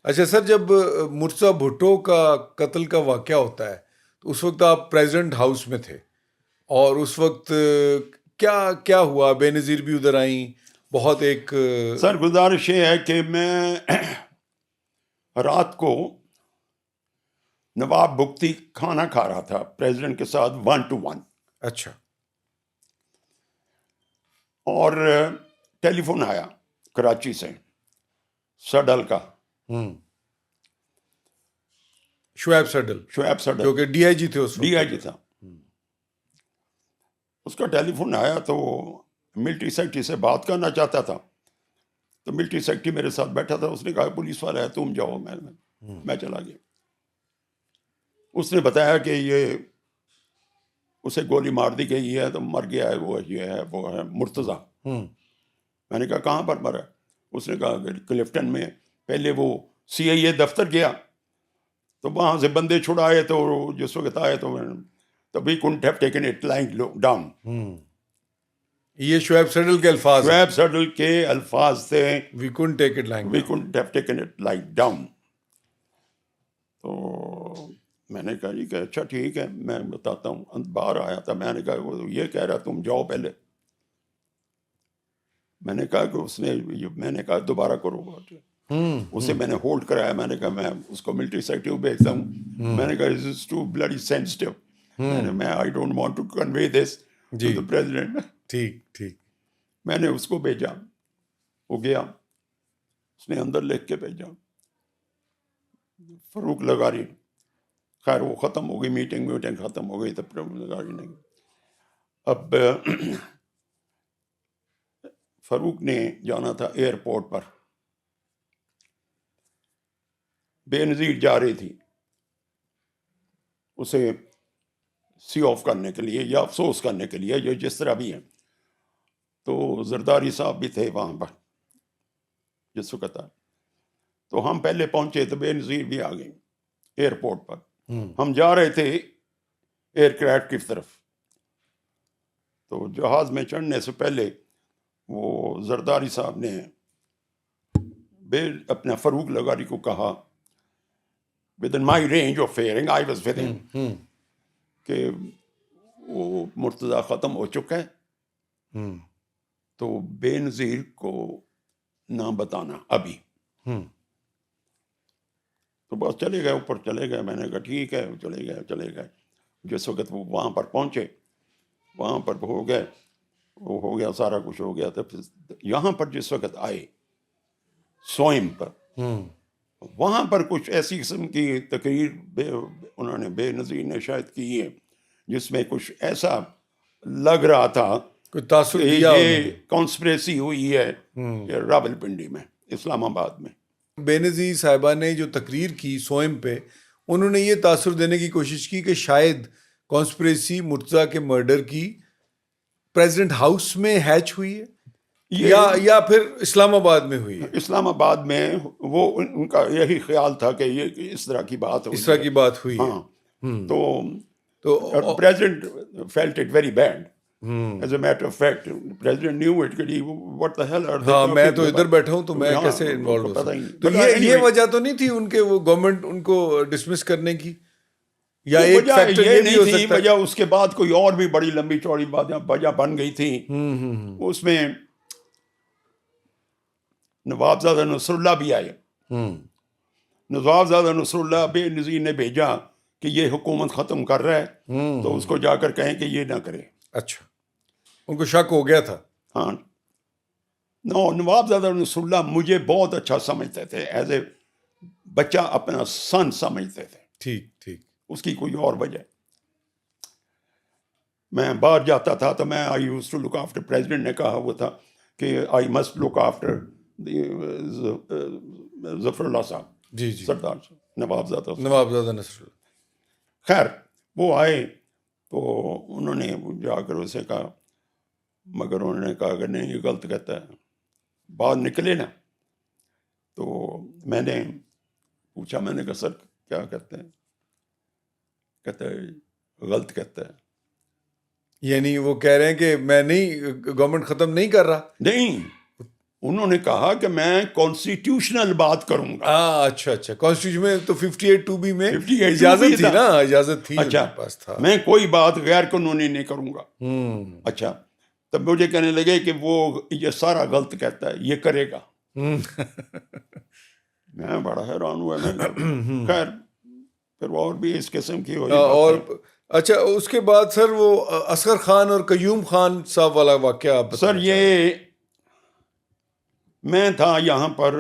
اچھا سر، جب مرتضیٰ بھٹو کا قتل کا واقعہ ہوتا ہے تو اس وقت آپ پریزیڈنٹ ہاؤس میں تھے، اور اس وقت کیا کیا ہوا؟ بے نظیر بھی ادھر آئیں، بہت ایک سر گزارش یہ ہے کہ میں رات کو نواب بگٹی کھانا کھا رہا تھا پریزیڈنٹ کے ساتھ 1 to 1، اچھا اور ٹیلی فون آیا کراچی سے، سڈل کا، شعیب سڈل، شعیب سڈل جو کہ ڈی آئی جی تھے اس وقت. ڈی آئی جی تھا. اس کا ٹیلی فون آیا تو ملٹری سیکٹری سے بات کرنا چاہتا تھا، تو ملٹری سیکٹری میرے ساتھ بیٹھا تھا. اس نے کہا پولیس والا ہے تم جاؤ. میں چلا گیا. اس نے بتایا کہ یہ اسے گولی مار دی گئی ہے تو مر گیا ہے، وہ یہ ہے وہ ہے مرتضیٰ. میں نے کہا کہاں پر مرا؟ اس نے کہا کہ کلفٹن میں. پہلے وہ سی آئی اے دفتر گیا تو وہاں سے بندے چھڑائے، تو جس وقت آئے تو we couldn't have taken it lying down. یہ شعیب سڈل کے الفاظ ہیں. شعیب سڈل کے الفاظ تھے We couldn't take it lying we down. couldn't have taken it lying down. تو میں نے کہا جی کہ اچھا ٹھیک ہے میں بتاتا ہوں. باہر آیا تھا، میں نے کہا وہ یہ کہہ رہا تم جاؤ پہلے. میں نے کہا کہ اس نے، میں نے کہا دوبارہ کرو بات. اسے میں نے ہولڈ کرایا. میں نے کہا میں اس کو ملٹری سیکٹری کو بھیجتا ہوں. میں نے کہا this is too bloody sensitive. میں I don't want to convey this to the president. ٹھیک. میں نے اس کو بھیجا، وہ گیا، اس نے اندر لکھ کے بھیجا فاروق لغاری. خیر وہ ختم ہو گئی، میٹنگ ختم ہو گئی. تب لغاری نے اب فاروق نے جانا تھا ایئرپورٹ پر. بے نظیر جا رہی تھی اسے سی آف کرنے کے لیے یا افسوس کرنے کے لیے، یہ جس طرح بھی ہیں. تو زرداری صاحب بھی تھے وہاں پر جس وقت آئے. تو ہم پہلے پہنچے تو بے نظیر بھی آ گئی ایئرپورٹ پر. ہم جا رہے تھے ایئر کرافٹ کی طرف. تو جہاز میں چڑھنے سے پہلے وہ زرداری صاحب نے اپنا فاروق لغاری کو کہا within my range of hearing, I was with him, کہ وہ مرتضیٰ ختم ہو چکا ہے تو بے نظیر کو نہ بتانا ابھی. تو بس چلے گئے اوپر چلے گئے. میں نے کہا ٹھیک ہے. چلے گئے. جس وقت وہ وہاں پر پہنچے، وہاں پر ہو گئے، وہ ہو گیا، سارا کچھ ہو گیا. تو یہاں پر جس وقت آئے سوئم پر، وہاں پر کچھ ایسی قسم کی تقریر انہوں نے بے نظیر نے شاید کی ہے جس میں کچھ ایسا لگ رہا تھا کوئی تاثر کہ دیا یہ کانسپریسی ہوئی ہے راول پنڈی میں، اسلام آباد میں. بے نظیر صاحبہ نے جو تقریر کی سوئم پہ، انہوں نے یہ تاثر دینے کی کوشش کی کہ شاید کانسپریسی مرتضیٰ کے مرڈر کی پریزیڈنٹ ہاؤس میں ہیچ ہوئی ہے یا پھر اسلام آباد میں ہوئی ہے. اسلام آباد میں وہ ان کا یہی خیال تھا کہ یہ اس طرح کی بات ہوئی. اس طرح کی بات ہوئی ہے. ہاں. تو president felt it very bad. As a matter of fact, President knew it. What the hell are they ہاں talking میں تو about? ادھر بیٹھا ہوں تو میں کیسے انوالو ہو سکتا. تو یہ وجہ تو نہیں تھی ان کے وہ گورنمنٹ ان کو ڈسمس کرنے کی، یا ایک فیکٹر یہ بھی ہو سکتا ہے؟ وجہ اس کے بعد کوئی اور بھی بڑی لمبی چوڑی وجہ بن گئی تھی. اس میں نوابزادہ نصر اللہ بھی آئے. نوابزادہ نصر اللہ بے نظیر نے بھیجا کہ یہ حکومت ختم کر رہا ہے تو اس کو جا کر کہیں کہ یہ نہ کرے. اچھا، ان کو شک ہو گیا تھا. ہاں. نوابزادہ نصر اللہ مجھے بہت اچھا سمجھتے تھے، ایز اے بچہ اپنا سن سمجھتے تھے. ٹھیک. اس کی کوئی اور وجہ. میں باہر جاتا تھا تو میں I use to look after. President نے کہا ہوا تھا کہ آئی مسٹ لک آفٹر ظفر اللہ صاحب. جی سردار نوابزادہ نصر اللہ. خیر وہ آئے تو انہوں نے جا کر اسے کہا، مگر انہوں نے کہا کہ نہیں یہ غلط کہتا ہے. باہر نکلے نا تو میں نے پوچھا، میں نے کہا سر کیا کہتے ہیں؟ کہتا ہے غلط کہتا ہے. یعنی وہ کہہ رہے ہیں کہ میں نہیں، گورنمنٹ ختم نہیں کر رہا. نہیں، انہوں نے کہا کہ میں کانسٹیٹیوشنل بات کروں گا. اچھا اچھا، کانسٹیٹیوشن میں تو 58(2)B میں 58(2)B اجازت تھی تھا. نا، اجازت تھی ان اچھا کے پاس تھا. میں کوئی بات غیر قانونی نہیں کروں گا. اچھا تب مجھے کہنے لگے کہ وہ یہ سارا غلط کہتا ہے، یہ کرے گا. میں بڑا حیران ہوا. میں خیر پھر اور بھی اس قسم کی ہوئی اور باتیں. اچھا اس کے بعد سر وہ اصغر خان اور قیوم خان صاحب والا واقعہ آپ سر یہ میں تھا یہاں پر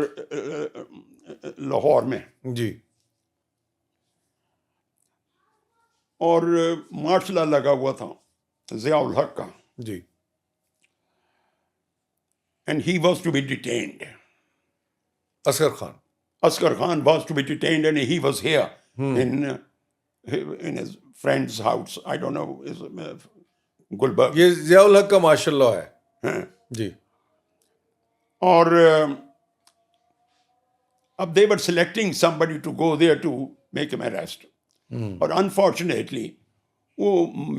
لاہور میں، جی اور مارشلہ لگا ہوا تھا ضیاء الحق کا، جی and he was to be detained. Asghar Khan. Asghar Khan was to be detained and he was here in his friend's house. I don't know, his Gulberg. یہ ضیاء الحق کا ماشاء اللہ ہے. جی اور اب they were selecting somebody to go there to make him arrest. اور unfortunately وہ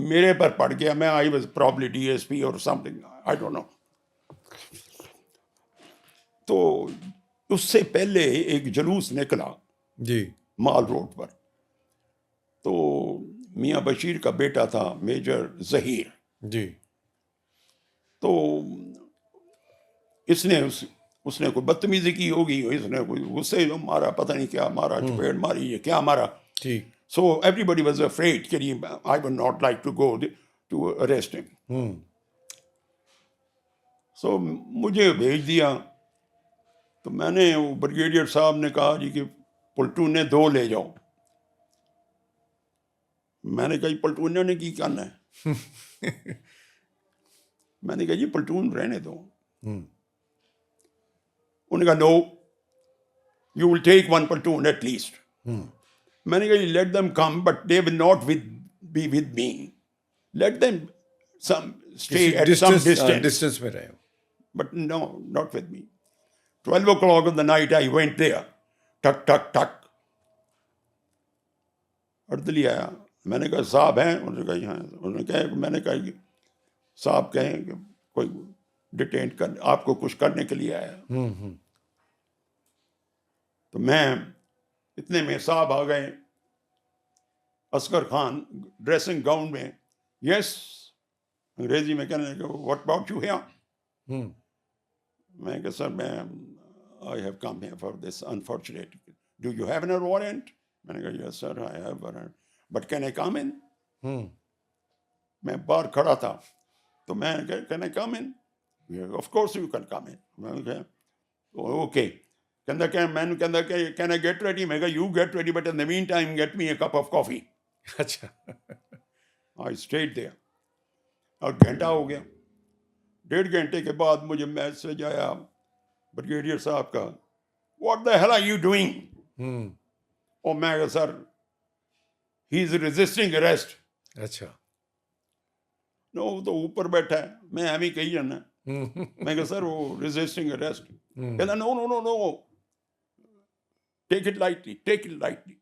میرے پر پڑ گیا. میں I was probably DSP or something, I don't know. تو اس سے پہلے ایک جلوس نکلا جی مال روڈ پر. تو میاں بشیر کا بیٹا تھا میجر ظہیر. جی تو اس نے کوئی بدتمیزی کی ہوگی، اس نے کوئی غصے مارا، پتہ نہیں کیا مارا، چپیڑ ماری، یہ کیا مارا. جی so everybody was afraid کہ I would not like to go to arrest him. So مجھے بھیج دیا. تو میں نے وہ بریگیڈیئر صاحب نے کہا جی کہ پلٹون نے 2 لے جاؤ. میں نے کہا جی پلٹون نے کی کرنا ہے. میں نے کہا جی پلٹون رہنے دو. انہوں نے کہا no you will take 1 platoon at least. میں نے کہا جی let them come but they will not be with me, let them stay at some distance میں رہے. But no not with me. 12 o'clock in the night I went there. Tick tick tick. اردلی آیا. میں نے کہا صاحب ہیں؟ انہوں نے کہا ہاں. انہوں نے کہا میں نے کہا صاحب کہیں کہ کوئی ڈیٹین کر آپ کو کچھ کرنے کے لیے آیا. تو میں اتنے میں صاحب آ گئے. اصغر خان ڈریسنگ گاؤن میں. یس انگریزی میں کہنے لگا واٹ اباؤٹ یو ہیئر. میں کہ سر میں I have come here for this unfortunate. Do you have a warrant? میں نے کہا yes sir I have warrant. But can I come in? میں باہر کھڑا تھا. تو میں نے کہا can I come in? Of course you can come in. میں نے کہا okay. میں نے کہا can I get ready? میں کہا you get ready but in the meantime get me a cup of coffee. اچھا I stayed there. اور گھنٹہ ہو گیا. 1.5 گھنٹے کے بعد مجھے میسج آیا بریگیڈیئر صاحب کا. What the hell are you doing? اور میں کہا سر ہی از ریزسٹنگ اریسٹ. اچھا نو وہ تو اوپر بیٹھا ہے. میں ہم ہی کہی جانا. میں کہا سر وہ ریزسٹنگ اریسٹ. کہنا no no no no take it lightly take it lightly.